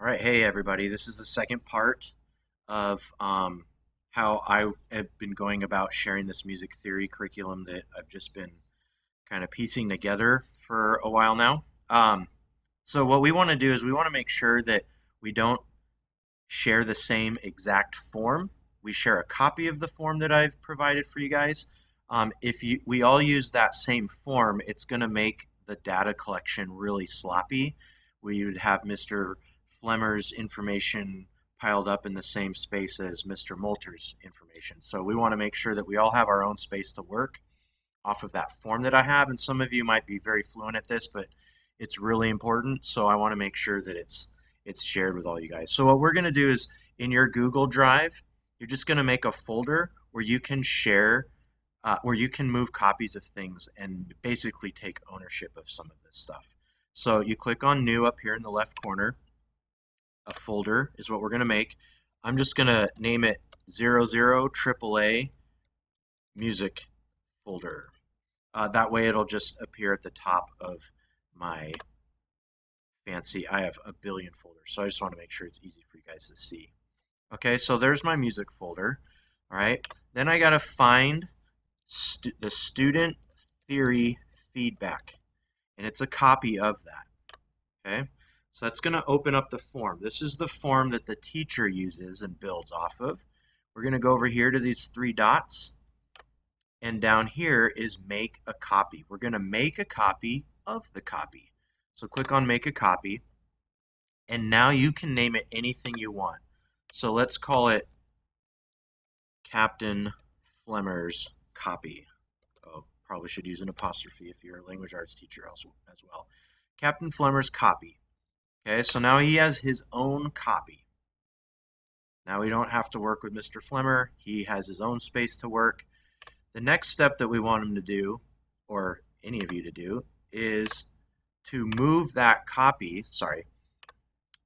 All right, hey everybody. This is the second part of how I have been going about sharing this music theory curriculum that I've just been kind of piecing together for a while now. So what we want to do is we want to make sure that we don't share the same exact form. We share a copy of the form that I've provided for you guys. If we all use that same form, it's going to make the data collection really sloppy. We would have Mr. Flemmer's information piled up in the same space as Mr. Moulter's information. So we want to make sure that we all have our own space to work off of that form that I have. And some of you might be very fluent at this, but it's really important. So I want to make sure that it's shared with all you guys. So what we're going to do is in your Google Drive, you're just going to make a folder where you can share, where you can move copies of things and basically take ownership of some of this stuff. So you click on New up here in the left corner. A folder is what we're going to make. I'm just going to name it 00 AAA music folder. That way it'll just appear at the top of my fancy. I have a billion folders, so I just want to make sure it's easy for you guys to see. Okay, so there's my music folder. All right, then I got to find the student theory feedback, and it's a copy of that. Okay, so that's going to open up the form. This is the form that the teacher uses and builds off of. We're going to go over here to these three dots, and down here is make a copy. We're going to make a copy of the copy. So click on make a copy, and now you can name it anything you want. So let's call it Captain Flemmer's copy. Oh, probably should use an apostrophe if you're a language arts teacher as well. Captain Flemmer's copy. Okay, so now he has his own copy. Now we don't have to work with Mr. Flemmer. He has his own space to work. The next step that we want him to do, or any of you to do, is to move that copy,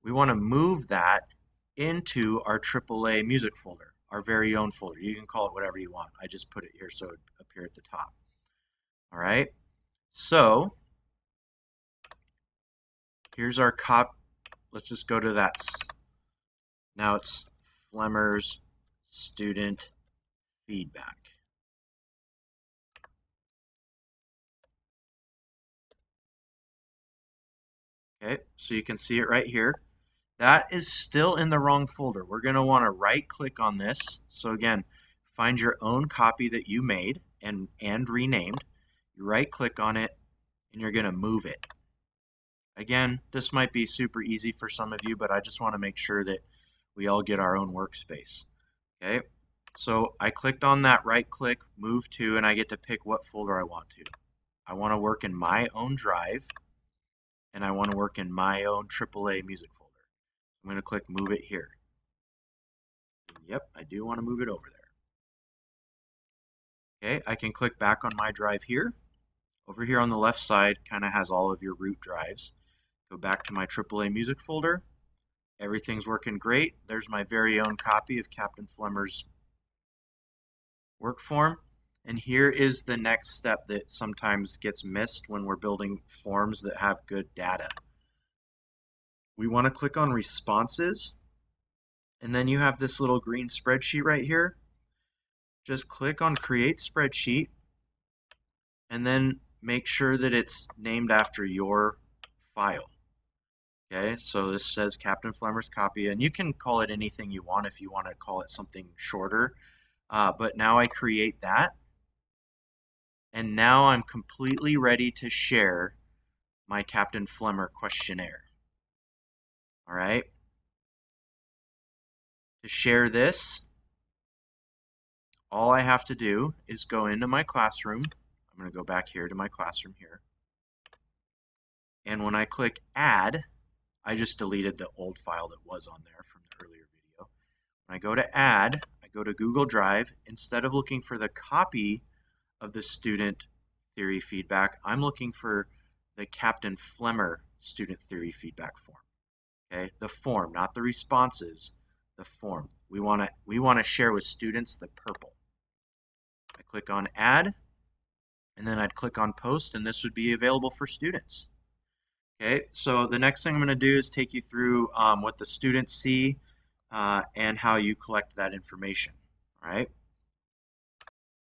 we want to move that into our AAA music folder, our very own folder. You can call it whatever you want. I just put it here so it would appear at the top. All right, so here's our let's just go to that. Now it's Flemmer's student feedback. Okay, so you can see it right here. That is still in the wrong folder. We're going to want to right click on this. So again, find your own copy that you made and renamed. You right click on it and you're going to move it. Again, this might be super easy for some of you, but I just want to make sure that we all get our own workspace. Okay, so I clicked on that right click, move to, and I get to pick what folder I want to. I want to work in my own drive, and I want to work in my own AAA music folder. I'm going to click move it here. And yep, I do want to move it over there. Okay, I can click back on my drive here. Over here on the left side kind of has all of your root drives. Go back to my AAA music folder. Everything's working great. There's my very own copy of Captain Flemmer's work form. And here is the next step that sometimes gets missed when we're building forms that have good data. We want to click on responses, and then you have this little green spreadsheet right here. Just click on create spreadsheet, and then make sure that it's named after your file. Okay, so this says Captain Flemmer's copy, and you can call it anything you want if you want to call it something shorter. But now I create that. And now I'm completely ready to share my Captain Flemmer questionnaire. All right. To share this, all I have to do is go into my classroom. I'm going to go back here to my classroom here. And when I click add, I just deleted the old file that was on there from the earlier video. When I go to add, I go to Google Drive. Instead of looking for the copy of the student theory feedback, I'm looking for the Captain Flemmer student theory feedback form. Okay, the form, not the responses, the form. We want to share with students the purple. I click on add, and then I'd click on post, and this would be available for students. Okay, so the next thing I'm going to do is take you through what the students see and how you collect that information. All right.